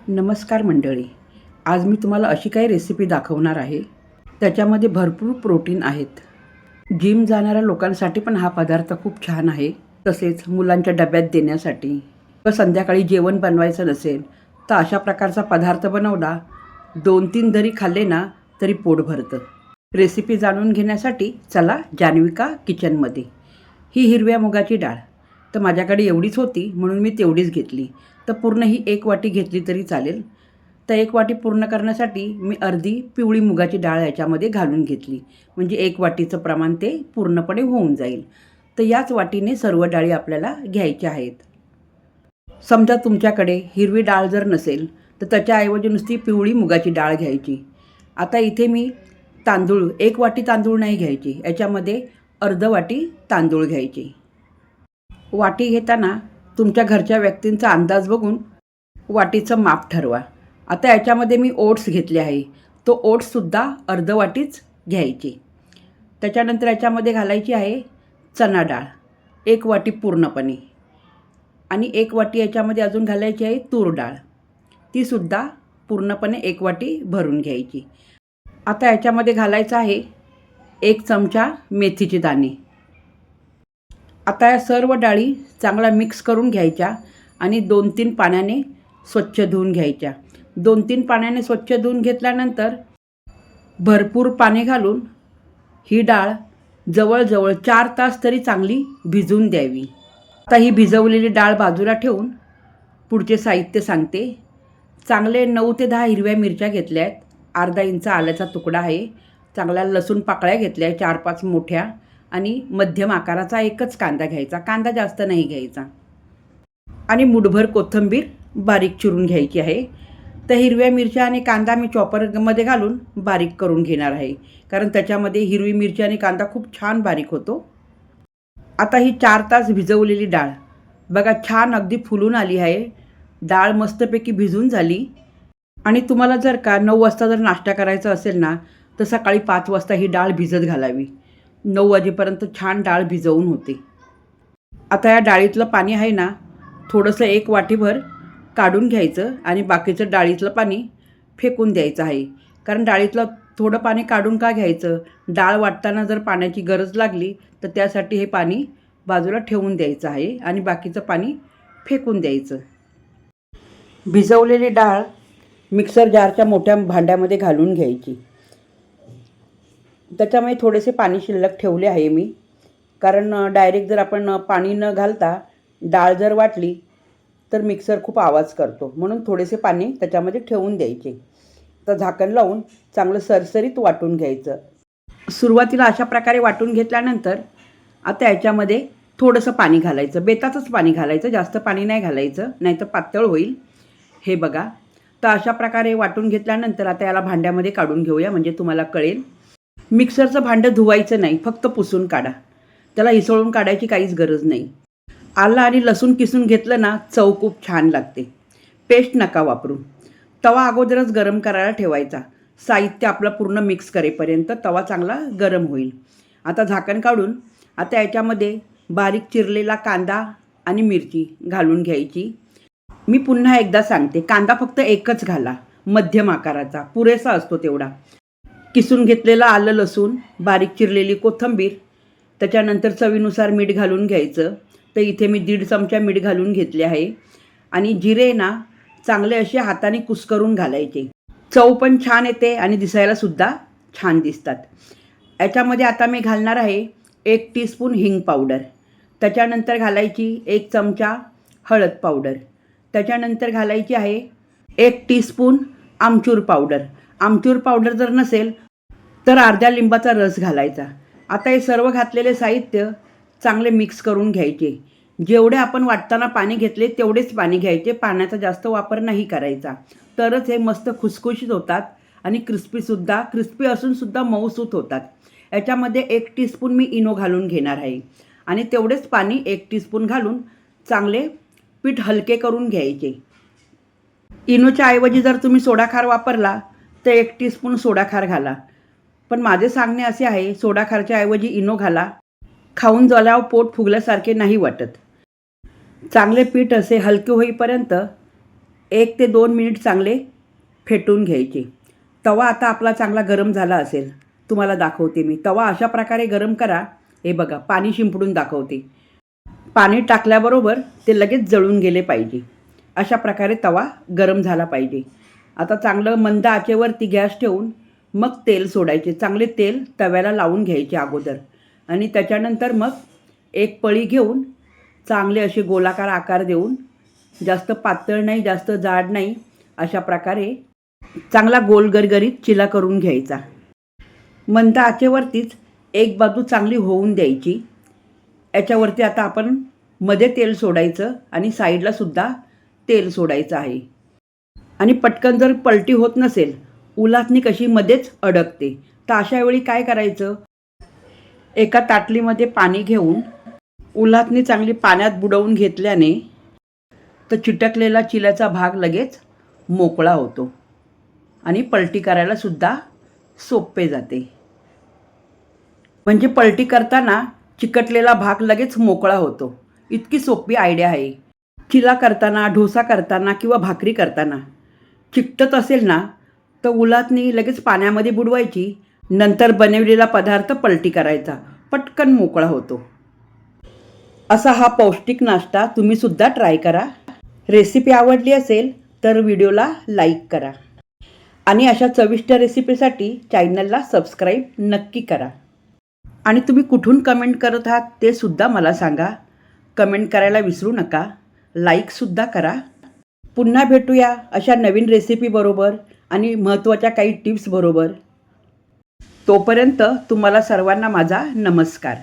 नमस्कार मंडळी. आज मी तुम्हाला अशी काही रेसिपी दाखवणार आहे. त्याच्यामध्ये भरपूर प्रोटीन आहेत. जिम जाणाऱ्या लोकांसाठी पण हा पदार्थ खूप छान आहे. तसेच मुलांच्या डब्यात देण्यासाठी व संध्याकाळी जेवण बनवायचं नसेल तर अशा प्रकारचा पदार्थ बनवला 2-3 जरी खाल्ले ना तरी पोट भरतं. रेसिपी जाणून घेण्यासाठी चला जान्हविका किचनमध्ये. ही हिरव्या मुगाची डाळ तर माझ्याकडे एवढीच होती म्हणून मी तेवढीच घेतली. तर पूर्ण ही 1 वाटी घेतली तरी चालेल. तर 1 वाटी पूर्ण करण्यासाठी मी अर्धी पिवळी मुगाची डाळ याच्यामध्ये घालून घेतली. म्हणजे 1 वाटीचं प्रमाण ते पूर्णपणे होऊन जाईल. तर याच वाटीने सर्व डाळी आपल्याला घ्यायच्या आहेत. समजा तुमच्याकडे हिरवी डाळ जर नसेल तर त्याच्याऐवजी नुसती पिवळी मुगाची डाळ घ्यायची. आता इथे मी तांदूळ 1 वाटी तांदूळ नाही घ्यायची, याच्यामध्ये अर्ध वाटी तांदूळ घ्यायची. वाटी घेताना तुमच्या घरच्या व्यक्तींचा अंदाज बघून वाटीचं माप ठरवा. आता याच्यामध्ये मी ओट्स घेतले आहे. तो ओट्ससुद्धा अर्ध वाटीच घ्यायची. त्याच्यानंतर याच्यामध्ये घालायची आहे चणा डाळ 1 वाटी पूर्णपणे. आणि 1 वाटी याच्यामध्ये अजून घालायची आहे तूर डाळ. तीसुद्धा पूर्णपणे 1 वाटी भरून घ्यायची. आता याच्यामध्ये घालायचं आहे 1 चमचा मेथीचे दाणे. आता या सर्व डाळी चांगला मिक्स करून घ्यायच्या आणि 2-3 पाण्याने स्वच्छ धुवून घ्यायच्या. 2-3 पाण्याने स्वच्छ धुवून घेतल्यानंतर भरपूर पाणी घालून ही डाळ जवळजवळ 4 तास तरी चांगली भिजवून द्यावी. आता ही भिजवलेली डाळ बाजूला ठेवून पुढचे साहित्य सांगते. चांगले 9 ते 10 हिरव्या मिरच्या घेतल्या आहेत. अर्धा इंच आल्याचा तुकडा आहे. चांगल्या लसूण पाकळ्या घेतल्या आहे 4-5 मोठ्या. आणि मध्यम आकाराचा एकच कांदा घ्यायचा. कांदा जास्त नाही घ्यायचा. आणि मुठभर कोथिंबीर बारीक चिरून घ्यायची आहे. तर हिरव्या मिरच्या आणि कांदा मी चॉपरमध्ये घालून बारीक करून घेणार आहे, कारण त्याच्यामध्ये हिरवी मिरची आणि कांदा खूप छान बारीक होतो. आता ही 4 तास भिजवलेली डाळ बघा छान अगदी फुलून आली आहे. डाळ मस्तपैकी भिजून झाली. आणि तुम्हाला जर का 9 वाजता जर नाश्ता करायचा असेल ना तर सकाळी 5 वाजता ही डाळ भिजत घालावी. 9 वाजेपर्यंत छान डाळ भिजवून होते. आता या डाळीतलं पाणी आहे ना थोडंसं 1 वाटीभर काढून घ्यायचं आणि बाकीचं डाळीतलं पाणी फेकून द्यायचं आहे. कारण डाळीतलं थोडं पाणी काढून का घ्यायचं, डाळ वाटताना जर पाण्याची गरज लागली तर त्यासाठी हे पाणी बाजूला ठेवून द्यायचं आहे आणि बाकीचं पाणी फेकून द्यायचं. भिजवलेली डाळ मिक्सर जारच्या मोठ्या भांड्यामध्ये घालून घ्यायची. त्याच्यामुळे थोडेसे पाणी शिल्लक ठेवले आहे मी, कारण डायरेक्ट जर आपण पाणी न घालता डाळ जर वाटली तर मिक्सर खूप आवाज करतो, म्हणून थोडेसे पाणी त्याच्यामध्ये ठेवून द्यायचे. तर झाकण लावून चांगलं सरसरीत वाटून घ्यायचं. सुरुवातीला अशा प्रकारे वाटून घेतल्यानंतर आता याच्यामध्ये थोडंसं पाणी घालायचं. बेताचंच पाणी घालायचं, जास्त पाणी नाही घालायचं, नाहीतर पातळ होईल. हे बघा. तर अशा प्रकारे वाटून घेतल्यानंतर आता याला भांड्यामध्ये काढून घेऊया, म्हणजे तुम्हाला कळेल. मिक्सरचं भांडं धुवायचं नाही, फक्त पुसून काढा. त्याला हिसळून काढायची काहीच गरज नाही. आलं आणि लसूण किसून घेतलं ना चव खूप छान लागते. पेस्ट नका वापरू. तवा अगोदरच गरम करायला ठेवायचा. साहित्य आपलं पूर्ण मिक्स करेपर्यंत तवा चांगला गरम होईल. आता झाकण काढून आता याच्यामध्ये बारीक चिरलेला कांदा आणि मिरची घालून घ्यायची. मी पुन्हा एकदा सांगते, कांदा फक्त एकच घाला, मध्यम आकाराचा, पुरेसा असतो तेवढा. किसून घेतलेलं आलं लसूण, बारीक चिरलेली कोथिंबीर, त्याच्यानंतर चवीनुसार मीठ घालून घ्यायचं. तर इथे मी 1.5 चमचा मीठ घालून घेतले आहे. आणि जिरे ना चांगले असे हाताने कुस्करून घालायचे. चव पण छान येते आणि दिसायलासुद्धा छान दिसतात. याच्यामध्ये आता मी घालणार आहे 1 टीस्पून हिंग पावडर. त्याच्यानंतर घालायची 1 चमचा हळद पावडर. त्याच्यानंतर घालायची आहे 1 टीस्पून आमचूर पावडर. आमचूर पावडर जर नसेल तर अर्ध्या लिंबाचा रस घालायचा. आता हे सर्व घातलेले साहित्य चांगले मिक्स करून घ्यायचे. जेवढे आपण वाटताना पाणी घेतले तेवढेच पाणी घ्यायचे, पाण्याचा जास्त वापर नाही करायचा. तरच हे मस्त खुसखुशीत होतात आणि क्रिस्पी असूनसुद्धा मऊसूत होतात. याच्यामध्ये 1 टीस्पून मी इनो घालून घेणार आहे आणि तेवढेच पाणी 1 टीस्पून घालून चांगले पीठ हलके करून घ्यायचे. इनोच्या ऐवजी जर तुम्ही सोडाखार वापरला तर 1 टीस्पून सोडाखार घाला. पण माझे सांगणे असे आहे, सोडाखारच्या ऐवजी इनो घाला. खाऊन झाल्यावर पोट फुगल्यासारखे नाही वाटत. चांगले पीठ असे हलके होईपर्यंत 1 ते 2 मिनिट चांगले फेटून घ्यायचे. तवा आता आपला चांगला गरम झाला असेल. तुम्हाला दाखवते मी. तवा अशा प्रकारे गरम करा. हे बघा, पाणी शिंपडून दाखवते. पाणी टाकल्याबरोबर ते लगेच जळून गेले पाहिजे. अशा प्रकारे तवा गरम झाला पाहिजे. आता चांगलं मंद आचेवरती गॅस ठेवून मग तेल सोडायचे. चांगले तेल तव्याला लावून घ्यायचे अगोदर आणि त्याच्यानंतर मग एक पळी घेऊन चांगले असे गोलाकार आकार देऊन, जास्त पातळ नाही जास्त जाड नाही, अशा प्रकारे चांगला गोल गरगरीत चिला करून घ्यायचा. मंद आचेवरतीच एक बाजू चांगली होऊन द्यायची. याच्यावरती आता आपण मध्ये तेल सोडायचं आणि साईडला सुद्धा तेल सोडायचं आहे. आणि पटकन जर पलटी होत नसेल, उलातनी कशी मध्येच अडकते, तर अशा वेळी काय करायचं, एका ताटलीमध्ये पाणी घेऊन उलातनी चांगली पाण्यात बुडवून घेतल्याने तर चिटकलेला चिल्याचा भाग लगेच मोकळा होतो आणि पलटी करायला सुद्धा सोपे जाते. म्हणजे पलटी करताना चिकटलेला भाग लगेच मोकळा होतो. इतकी सोपी आयडिया आहे. चिला करताना, डोसा करताना किंवा भाकरी करताना चिकटत असेल ना, तर उलातनी लगेच पाण्यामध्ये बुडवायची. नंतर बनवलेला पदार्थ पलटी करायचा, पटकन मोकळा होतो. असा हा पौष्टिक नाश्ता तुम्ही सुद्धा ट्राय करा. रेसिपी आवडली असेल तर व्हिडिओला लाईक करा आणि अशा चविष्ट रेसिपीसाठी चॅनलला सबस्क्राईब नक्की करा. आणि तुम्ही कुठून कमेंट करत आहात ते सुद्धा मला सांगा. कमेंट करायला विसरू नका. लाईकसुद्धा करा. पुन्हा भेटूया अशा नवीन रेसिपीबरोबर आणि महत्त्वाच्या काही टिप्सबरोबर. तोपर्यंत तुम्हाला सर्वांना माझा नमस्कार.